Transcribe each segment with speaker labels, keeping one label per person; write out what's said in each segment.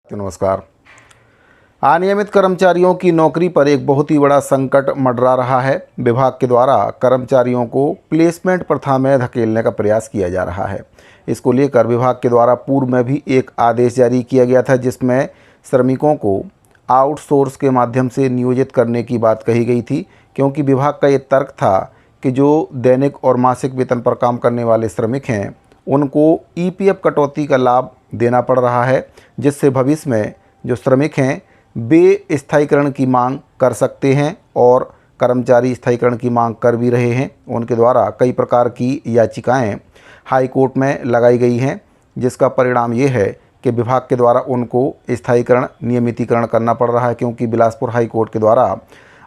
Speaker 1: नमस्कार। अनियमित कर्मचारियों की नौकरी पर एक बहुत ही बड़ा संकट मंडरा रहा है। विभाग के द्वारा कर्मचारियों को प्लेसमेंट प्रथा में धकेलने का प्रयास किया जा रहा है। इसको लेकर विभाग के द्वारा पूर्व में भी एक आदेश जारी किया गया था, जिसमें श्रमिकों को आउटसोर्स के माध्यम से नियोजित करने की बात कही गई थी, क्योंकि विभाग का ये तर्क था कि जो दैनिक और मासिक वेतन पर काम करने वाले श्रमिक हैं, उनको ईपीएफ कटौती का लाभ देना पड़ रहा है, जिससे भविष्य में जो श्रमिक हैं वे स्थायीकरण की मांग कर सकते हैं और कर्मचारी स्थायीकरण की मांग कर भी रहे हैं। उनके द्वारा कई प्रकार की याचिकाएं हाई कोर्ट में लगाई गई हैं, जिसका परिणाम ये है कि विभाग के द्वारा उनको स्थायीकरण नियमितीकरण करना पड़ रहा है, क्योंकि बिलासपुर हाई कोर्ट के द्वारा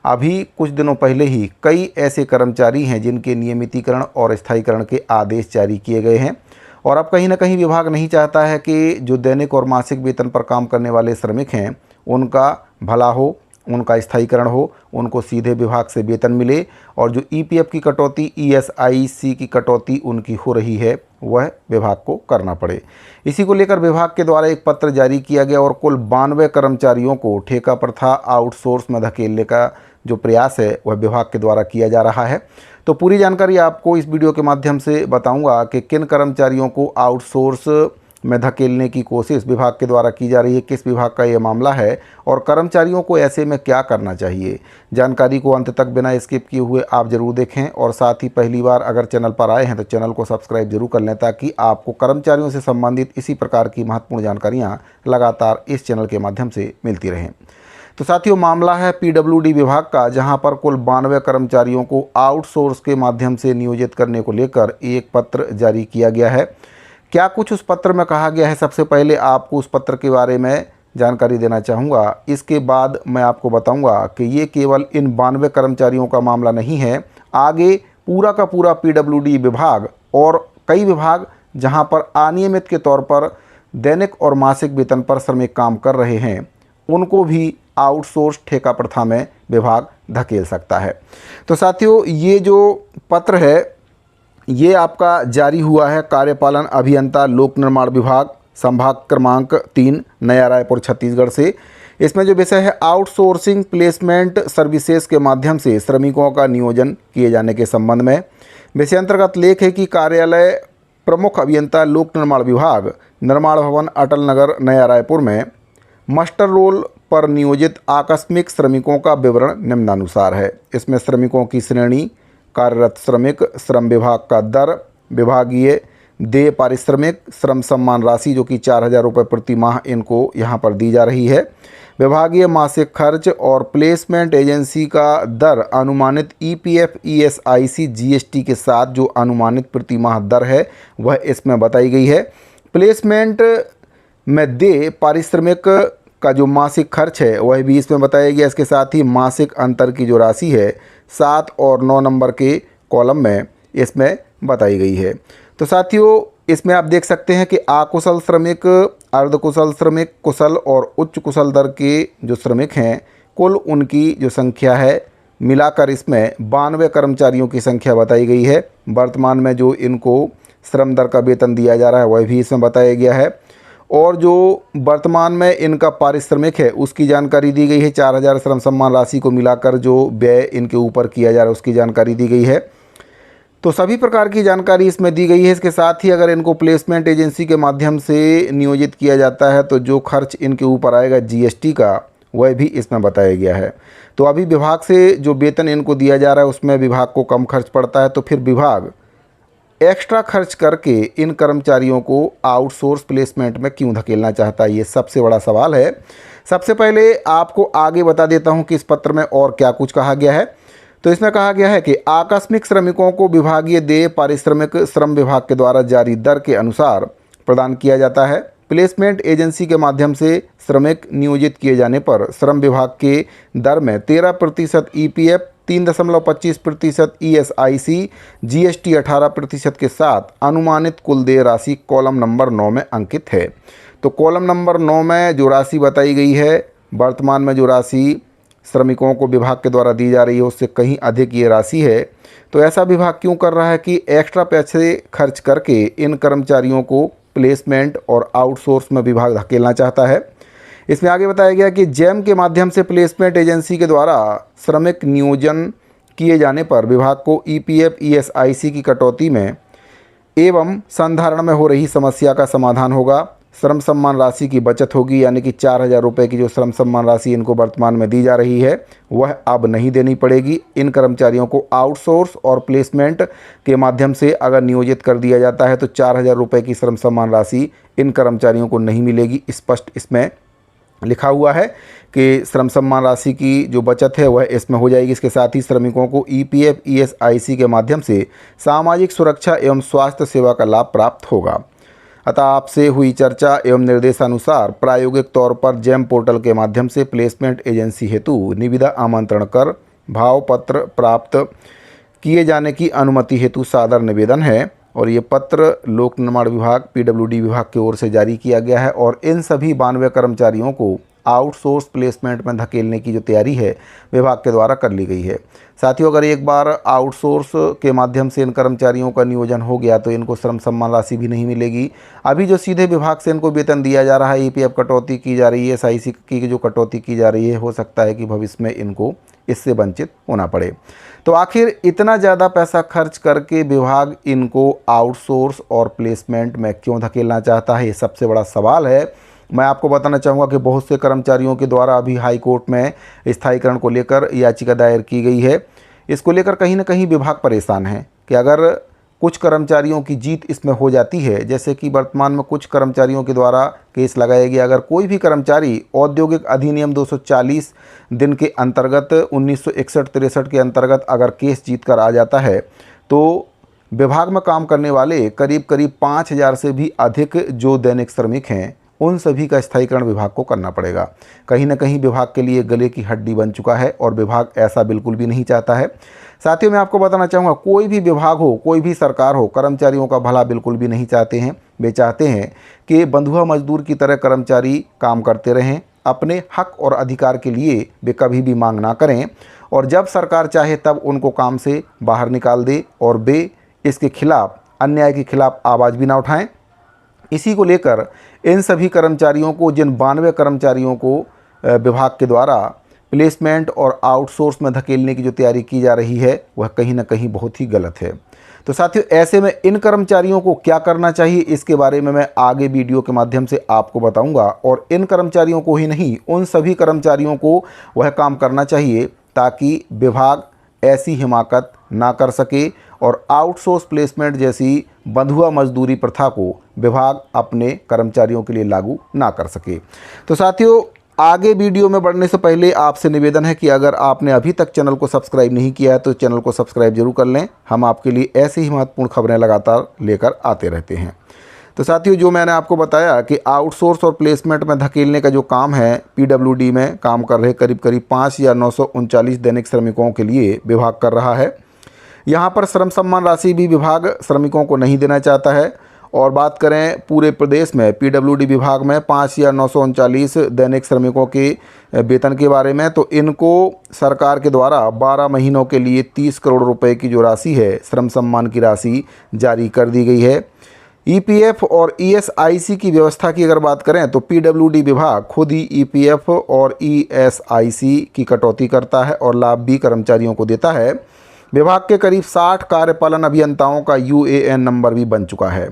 Speaker 1: अभी कुछ दिनों पहले ही कई ऐसे कर्मचारी हैं जिनके नियमितीकरण और स्थायीकरण के आदेश जारी किए गए हैं। और अब कहीं ना कहीं विभाग नहीं चाहता है कि जो दैनिक और मासिक वेतन पर काम करने वाले श्रमिक हैं उनका भला हो, उनका स्थायीकरण हो, उनको सीधे विभाग से वेतन मिले, और जो ईपीएफ की कटौती, ईएसआईसी की कटौती उनकी हो रही है वह विभाग को करना पड़े। इसी को लेकर विभाग के द्वारा एक पत्र जारी किया गया और कुल 92 कर्मचारियों को ठेका प्रथा आउटसोर्स में धकेलने का जो प्रयास है वह विभाग के द्वारा किया जा रहा है। तो पूरी जानकारी आपको इस वीडियो के माध्यम से बताऊंगा कि किन कर्मचारियों को आउटसोर्स में धकेलने की कोशिश विभाग के द्वारा की जा रही है, किस विभाग का ये मामला है और कर्मचारियों को ऐसे में क्या करना चाहिए। जानकारी को अंत तक बिना स्किप किए हुए आप ज़रूर देखें, और साथ ही पहली बार अगर चैनल पर आए हैं तो चैनल को सब्सक्राइब जरूर कर लें, ताकि आपको कर्मचारियों से संबंधित इसी प्रकार की महत्वपूर्ण जानकारियाँ लगातार इस चैनल के माध्यम से मिलती रहें। तो साथियों, मामला है पीडब्ल्यूडी विभाग का, जहां पर कुल 92 कर्मचारियों को आउटसोर्स के माध्यम से नियोजित करने को लेकर एक पत्र जारी किया गया है। क्या कुछ उस पत्र में कहा गया है, सबसे पहले आपको उस पत्र के बारे में जानकारी देना चाहूँगा। इसके बाद मैं आपको बताऊँगा कि ये केवल इन 92 कर्मचारियों का मामला नहीं है, आगे पूरा का पूरा पीडब्ल्यूडी विभाग और कई विभाग जहाँ पर अनियमित के तौर पर दैनिक और मासिक वेतन पर श्रमिक काम कर रहे हैं, उनको भी आउटसोर्स ठेका प्रथा में विभाग धकेल सकता है। तो साथियों, ये जो पत्र है ये आपका जारी हुआ है कार्यपालन अभियंता लोक निर्माण विभाग, संभाग क्रमांक 3, नया रायपुर, छत्तीसगढ़ से। इसमें जो विषय है आउटसोर्सिंग प्लेसमेंट सर्विसेज के माध्यम से श्रमिकों का नियोजन किए जाने के संबंध में। विषय अंतर्गत लेख है कि कार्यालय प्रमुख अभियंता लोक निर्माण विभाग, निर्माण भवन, अटल नगर, नया रायपुर में मास्टर रोल पर नियोजित आकस्मिक श्रमिकों का विवरण निम्नानुसार है। इसमें श्रमिकों की श्रेणी, कार्यरत श्रमिक, श्रम विभाग का दर, विभागीय देय पारिश्रमिक, श्रम सम्मान राशि जो कि 4,000 रुपये प्रति माह इनको यहाँ पर दी जा रही है, विभागीय मासिक खर्च और प्लेसमेंट एजेंसी का दर, अनुमानित ईपीएफ, ईएसआईसी, जीएसटी के साथ जो अनुमानित प्रति माह दर है वह इसमें बताई गई है। प्लेसमेंट में देय पारिश्रमिक का जो मासिक खर्च है वह भी इसमें बताया गया। इसके साथ ही मासिक अंतर की जो राशि है 7 और 9 नंबर के कॉलम में इसमें बताई गई है। तो साथियों, इसमें आप देख सकते हैं कि अकुशल श्रमिक, अर्धकुशल श्रमिक, कुशल और उच्च कुशल दर के जो श्रमिक हैं, कुल उनकी जो संख्या है मिलाकर इसमें 92 कर्मचारियों की संख्या बताई गई है। वर्तमान में जो इनको श्रम दर का वेतन दिया जा रहा है वह भी इसमें बताया गया है, और जो वर्तमान में इनका पारिश्रमिक है उसकी जानकारी दी गई है। 4,000 श्रम सम्मान राशि को मिलाकर जो व्यय इनके ऊपर किया जा रहा है उसकी जानकारी दी गई है। तो सभी प्रकार की जानकारी इसमें दी गई है। इसके साथ ही अगर इनको प्लेसमेंट एजेंसी के माध्यम से नियोजित किया जाता है तो जो खर्च इनके ऊपर आएगा जीएसटी का, वह भी इसमें बताया गया है। तो अभी विभाग से जो वेतन इनको दिया जा रहा है उसमें विभाग को कम खर्च पड़ता है, तो फिर विभाग एक्स्ट्रा खर्च करके इन कर्मचारियों को आउटसोर्स प्लेसमेंट में क्यों धकेलना चाहता है, ये सबसे बड़ा सवाल है। सबसे पहले आपको आगे बता देता हूं कि इस पत्र में और क्या कुछ कहा गया है। तो इसमें कहा गया है कि आकस्मिक श्रमिकों को विभागीय देय पारिश्रमिक श्रम विभाग के द्वारा जारी दर के अनुसार प्रदान किया जाता है। प्लेसमेंट एजेंसी के माध्यम से श्रमिक नियोजित किए जाने पर श्रम विभाग के दर में 13% ईपीएफ, 3.25% ईएसआईसी, जीएसटी 18% के साथ अनुमानित कुल देय राशि कॉलम नंबर 9 में अंकित है। तो कॉलम नंबर 9 में जो राशि बताई गई है, वर्तमान में जो राशि श्रमिकों को विभाग के द्वारा दी जा रही है उससे कहीं अधिक ये राशि है। तो ऐसा विभाग क्यों कर रहा है कि एक्स्ट्रा पैसे खर्च करके इन कर्मचारियों को प्लेसमेंट और आउटसोर्स में विभाग धकेलना चाहता है। इसमें आगे बताया गया कि जैम के माध्यम से प्लेसमेंट एजेंसी के द्वारा श्रमिक नियोजन किए जाने पर विभाग को ईपीएफ ईएसआईसी की कटौती में एवं संधारण में हो रही समस्या का समाधान होगा। श्रम सम्मान राशि की बचत होगी, यानी कि 4,000 रुपये की जो श्रम सम्मान राशि इनको वर्तमान में दी जा रही है वह अब नहीं देनी पड़ेगी। इन कर्मचारियों को आउटसोर्स और प्लेसमेंट के माध्यम से अगर नियोजित कर दिया जाता है तो 4,000 रुपये की श्रम सम्मान राशि इन कर्मचारियों को नहीं मिलेगी। स्पष्ट इसमें लिखा हुआ है कि श्रम सम्मान राशि की जो बचत है वह इसमें हो जाएगी। इसके साथ ही श्रमिकों को ईपीएफ ईएसआईसी के माध्यम से सामाजिक सुरक्षा एवं स्वास्थ्य सेवा का लाभ प्राप्त होगा। अतः आपसे हुई चर्चा एवं निर्देशानुसार प्रायोगिक तौर पर जैम पोर्टल के माध्यम से प्लेसमेंट एजेंसी हेतु निविदा आमंत्रण कर भाव पत्र प्राप्त किए जाने की अनुमति हेतु सादर निवेदन है। और ये पत्र लोक निर्माण विभाग पीडब्ल्यूडी विभाग की ओर से जारी किया गया है और इन सभी 92 कर्मचारियों को आउटसोर्स प्लेसमेंट में धकेलने की जो तैयारी है विभाग के द्वारा कर ली गई है। साथियों, अगर एक बार आउटसोर्स के माध्यम से इन कर्मचारियों का नियोजन हो गया तो इनको श्रम सम्मान राशि भी नहीं मिलेगी। अभी जो सीधे विभाग से इनको वेतन दिया जा रहा है, ईपीएफ कटौती की जा रही है, एसआईसी की जो कटौती की जा रही है, हो सकता है कि भविष्य में इनको इससे वंचित होना पड़े। तो आखिर इतना ज़्यादा पैसा खर्च करके विभाग इनको आउटसोर्स और प्लेसमेंट में क्यों धकेलना चाहता है, ये सबसे बड़ा सवाल है। मैं आपको बताना चाहूँगा कि बहुत से कर्मचारियों के द्वारा अभी हाई कोर्ट में स्थायीकरण को लेकर याचिका दायर की गई है। इसको लेकर कहीं ना कहीं विभाग परेशान है कि अगर कुछ कर्मचारियों की जीत इसमें हो जाती है, जैसे कि वर्तमान में कुछ कर्मचारियों के द्वारा केस लगाया गया, अगर कोई भी कर्मचारी औद्योगिक अधिनियम 240 दिन के अंतर्गत 1961-63 के अंतर्गत अगर केस जीत कर आ जाता है तो विभाग में काम करने वाले करीब 5,000 से भी अधिक जो दैनिक श्रमिक हैं उन सभी का स्थायीकरण विभाग को करना पड़ेगा। कहीं ना कहीं विभाग के लिए गले की हड्डी बन चुका है और विभाग ऐसा बिल्कुल भी नहीं चाहता है। साथियों, मैं आपको बताना चाहूँगा, कोई भी विभाग हो, कोई भी सरकार हो, कर्मचारियों का भला बिल्कुल भी नहीं चाहते हैं। वे चाहते हैं कि बंधुआ मजदूर की तरह कर्मचारी काम करते रहें, अपने हक और अधिकार के लिए वे कभी भी मांग ना करें और जब सरकार चाहे तब उनको काम से बाहर निकाल दे और वे इसके खिलाफ, अन्याय के खिलाफ आवाज़ भी ना उठाएं। इसी को लेकर इन सभी कर्मचारियों को, जिन 92 कर्मचारियों को विभाग के द्वारा प्लेसमेंट और आउटसोर्स में धकेलने की जो तैयारी की जा रही है वह कहीं ना कहीं बहुत ही गलत है। तो साथियों, ऐसे में इन कर्मचारियों को क्या करना चाहिए इसके बारे में मैं आगे वीडियो के माध्यम से आपको बताऊंगा और इन कर्मचारियों को ही नहीं, उन सभी कर्मचारियों को वह काम करना चाहिए ताकि विभाग ऐसी हिमाकत ना कर सके और आउटसोर्स प्लेसमेंट जैसी बंधुआ मजदूरी प्रथा को विभाग अपने कर्मचारियों के लिए लागू ना कर सके। तो साथियों, आगे वीडियो में बढ़ने से पहले आपसे निवेदन है कि अगर आपने अभी तक चैनल को सब्सक्राइब नहीं किया है तो चैनल को सब्सक्राइब जरूर कर लें। हम आपके लिए ऐसे ही महत्वपूर्ण खबरें लगातार लेकर आते रहते हैं। तो साथियों, जो मैंने आपको बताया कि आउटसोर्स और प्लेसमेंट में धकेलने का जो काम है, पीडब्ल्यूडी में काम कर रहे करीब 5,939 दैनिक श्रमिकों के लिए विभाग कर रहा है। यहाँ पर श्रम सम्मान राशि भी विभाग श्रमिकों को नहीं देना चाहता है। और बात करें पूरे प्रदेश में पीडब्ल्यूडी विभाग में 5,939 दैनिक श्रमिकों के वेतन के बारे में, तो इनको सरकार के द्वारा 12 महीनों के लिए 30 करोड़ रुपए की जो राशि है, श्रम सम्मान की राशि जारी कर दी गई है। ईपीएफ और ईएसआईसी की व्यवस्था की अगर बात करें तो पीडब्ल्यूडी विभाग खुद ही ईपीएफ और ईएसआईसी की कटौती करता है और लाभ भी कर्मचारियों को देता है। विभाग के करीब 60 कार्यपालन अभियंताओं का यूएएन नंबर भी बन चुका है।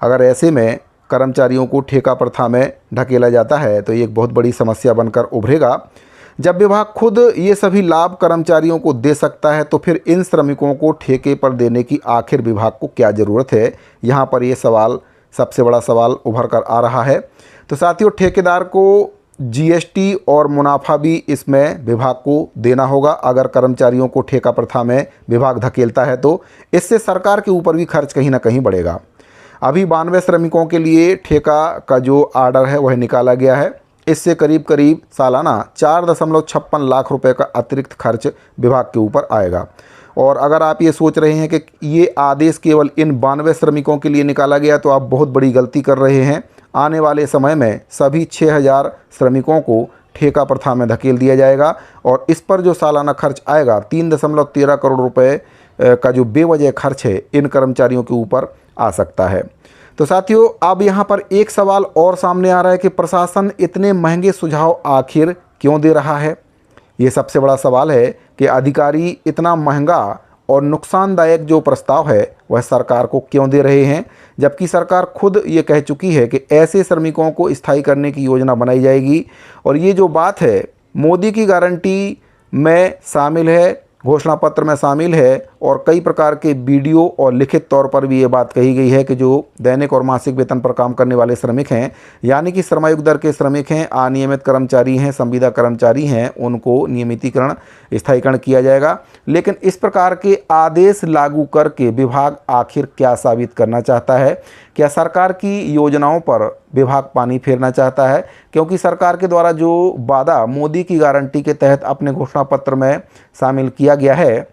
Speaker 1: अगर ऐसे में कर्मचारियों को ठेका प्रथा में ढकेला जाता है तो ये एक बहुत बड़ी समस्या बनकर उभरेगा। जब विभाग खुद ये सभी लाभ कर्मचारियों को दे सकता है तो फिर इन श्रमिकों को ठेके पर देने की आखिर विभाग को क्या ज़रूरत है, यहाँ पर ये सवाल, सबसे बड़ा सवाल उभर कर आ रहा है। तो साथियों, ठेकेदार को जीएसटी और मुनाफा भी इसमें विभाग को देना होगा। अगर कर्मचारियों को ठेका प्रथा में विभाग धकेलता है तो इससे सरकार के ऊपर भी खर्च कहीं ना कहीं बढ़ेगा। अभी 92 श्रमिकों के लिए ठेका का जो आर्डर है वह निकाला गया है। इससे करीब सालाना 4.56 लाख रुपए का अतिरिक्त खर्च विभाग के ऊपर आएगा। और अगर आप ये सोच रहे हैं कि ये आदेश केवल इन 92 श्रमिकों के लिए निकाला गया तो आप बहुत बड़ी गलती कर रहे हैं। आने वाले समय में सभी 6,000 श्रमिकों को ठेका प्रथा में धकेल दिया जाएगा और इस पर जो सालाना खर्च आएगा 3.13 करोड़ रुपए का जो बेवजह खर्च है इन कर्मचारियों के ऊपर आ सकता है। तो साथियों, अब यहाँ पर एक सवाल और सामने आ रहा है कि प्रशासन इतने महंगे सुझाव आखिर क्यों दे रहा है। ये सबसे बड़ा सवाल है कि अधिकारी इतना महंगा और नुकसानदायक जो प्रस्ताव है वह सरकार को क्यों दे रहे हैं, जबकि सरकार खुद ये कह चुकी है कि ऐसे श्रमिकों को स्थायी करने की योजना बनाई जाएगी। और ये जो बात है मोदी की गारंटी में शामिल है, घोषणा पत्र में शामिल है, और कई प्रकार के वीडियो और लिखित तौर पर भी ये बात कही गई है कि जो दैनिक और मासिक वेतन पर काम करने वाले श्रमिक हैं, यानी कि श्रमयुक्त दर के श्रमिक हैं, अनियमित कर्मचारी हैं, संविदा कर्मचारी हैं, उनको नियमितीकरण, स्थायीकरण किया जाएगा। लेकिन इस प्रकार के आदेश लागू करके विभाग आखिर क्या साबित करना चाहता है? क्या सरकार की योजनाओं पर विभाग पानी फेरना चाहता है? क्योंकि सरकार के द्वारा जो वादा मोदी की गारंटी के तहत अपने घोषणा पत्र में शामिल किया गया है,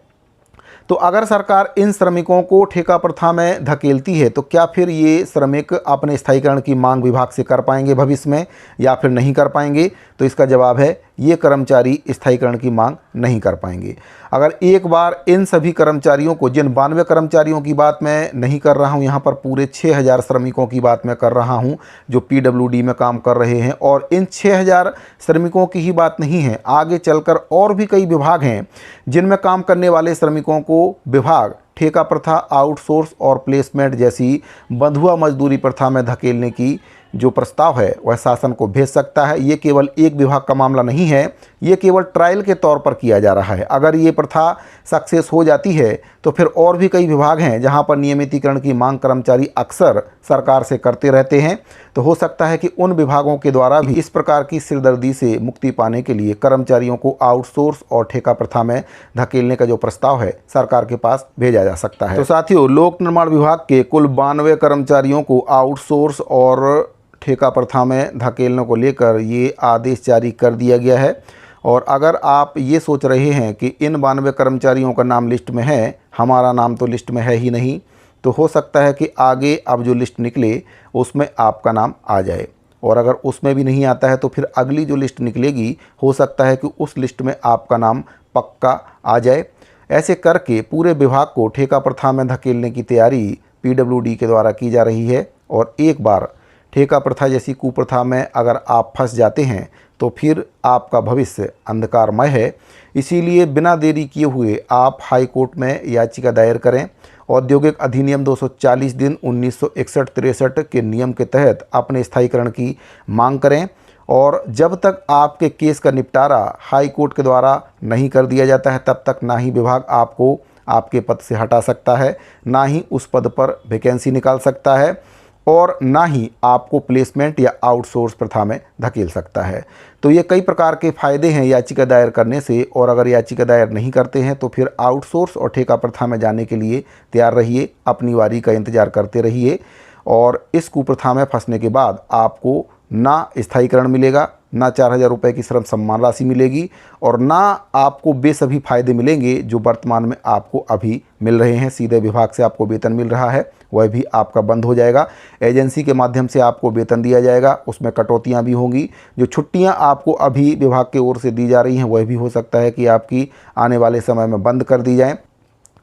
Speaker 1: तो अगर सरकार इन श्रमिकों को ठेका प्रथा में धकेलती है तो क्या फिर ये श्रमिक अपने स्थायीकरण की मांग विभाग से कर पाएंगे भविष्य में, या फिर नहीं कर पाएंगे? तो इसका जवाब है ये कर्मचारी स्थायीकरण की मांग नहीं कर पाएंगे। अगर एक बार इन सभी कर्मचारियों को, जिन 92 कर्मचारियों की बात मैं नहीं कर रहा हूँ, यहाँ पर पूरे 6000 श्रमिकों की बात मैं कर रहा हूँ जो PWD में काम कर रहे हैं, और इन 6000 श्रमिकों की ही बात नहीं है, आगे चलकर और भी कई विभाग हैं जिनमें काम करने वाले श्रमिकों को विभाग ठेका प्रथा, आउटसोर्स और प्लेसमेंट जैसी बंधुआ मजदूरी प्रथा में धकेलने की जो प्रस्ताव है वह शासन को भेज सकता है। ये केवल एक विभाग का मामला नहीं है, ये केवल ट्रायल के तौर पर किया जा रहा है। अगर ये प्रथा सक्सेस हो जाती है तो फिर और भी कई विभाग हैं जहां पर नियमितीकरण की मांग कर्मचारी अक्सर सरकार से करते रहते हैं। तो हो सकता है कि उन विभागों के द्वारा भी इस प्रकार की सिरदर्दी से मुक्ति पाने के लिए कर्मचारियों को आउटसोर्स और ठेका प्रथा में धकेलने का जो प्रस्ताव है सरकार के पास भेजा जा सकता है। तो साथियों, लोक निर्माण विभाग के कुल 92 कर्मचारियों को आउटसोर्स और ठेका प्रथा में धकेलने को लेकर ये आदेश जारी कर दिया गया है। और अगर आप ये सोच रहे हैं कि इन 92 कर्मचारियों का नाम लिस्ट में है, हमारा नाम तो लिस्ट में है ही नहीं, तो हो सकता है कि आगे अब जो लिस्ट निकले उसमें आपका नाम आ जाए, और अगर उसमें भी नहीं आता है तो फिर अगली जो लिस्ट निकलेगी हो सकता है कि उस लिस्ट में आपका नाम पक्का आ जाए। ऐसे करके पूरे विभाग को ठेका प्रथा में धकेलने की तैयारी PWD के द्वारा की जा रही है। और एक बार ठेका प्रथा जैसी कुप्रथा में अगर आप फंस जाते हैं तो फिर आपका भविष्य अंधकारमय है। इसीलिए बिना देरी किए हुए आप हाई कोर्ट में याचिका दायर करें। औद्योगिक अधिनियम 240 दिन 1961-63 के नियम के तहत अपने स्थायीकरण की मांग करें, और जब तक आपके केस का निपटारा हाई कोर्ट के द्वारा नहीं कर दिया जाता है तब तक ना ही विभाग आपको आपके पद से हटा सकता है, ना ही उस पद पर वैकेंसी निकाल सकता है, और ना ही आपको प्लेसमेंट या आउटसोर्स प्रथा में धकेल सकता है। तो ये कई प्रकार के फ़ायदे हैं याचिका दायर करने से, और अगर याचिका दायर नहीं करते हैं तो फिर आउटसोर्स और ठेका प्रथा में जाने के लिए तैयार रहिए, अपनी बारी का इंतज़ार करते रहिए। और इस कुप्रथा में फंसने के बाद आपको ना स्थायीकरण मिलेगा, ना 4000 रुपये की श्रम सम्मान राशि मिलेगी, और ना आपको वे सभी फायदे मिलेंगे जो वर्तमान में आपको अभी मिल रहे हैं। सीधे विभाग से आपको वेतन मिल रहा है वह भी आपका बंद हो जाएगा। एजेंसी के माध्यम से आपको वेतन दिया जाएगा, उसमें कटौतियां भी होंगी। जो छुट्टियां आपको अभी विभाग की ओर से दी जा रही हैं वह भी हो सकता है कि आपकी आने वाले समय में बंद कर दी जाएँ।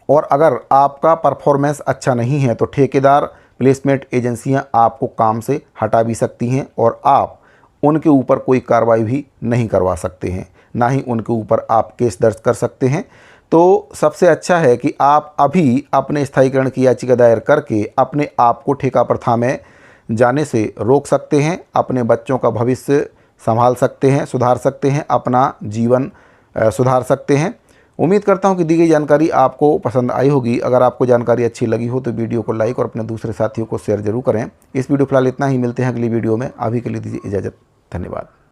Speaker 1: और अगर आपका परफॉर्मेंस अच्छा नहीं है तो ठेकेदार, प्लेसमेंट एजेंसियां आपको काम से हटा भी सकती हैं, और आप उनके ऊपर कोई कार्रवाई भी नहीं करवा सकते हैं, ना ही उनके ऊपर आप केस दर्ज कर सकते हैं। तो सबसे अच्छा है कि आप अभी अपने स्थायीकरण की याचिका दायर करके अपने आप को ठेका प्रथा में जाने से रोक सकते हैं, अपने बच्चों का भविष्य संभाल सकते हैं, सुधार सकते हैं, अपना जीवन सुधार सकते हैं। उम्मीद करता हूं कि दी गई जानकारी आपको पसंद आई होगी। अगर आपको जानकारी अच्छी लगी हो तो वीडियो को लाइक और अपने दूसरे साथियों को शेयर जरूर करें। इस वीडियो फिलहाल इतना ही, मिलते हैं अगली वीडियो में। अभी के लिए दीजिए इजाज़त, धन्यवाद।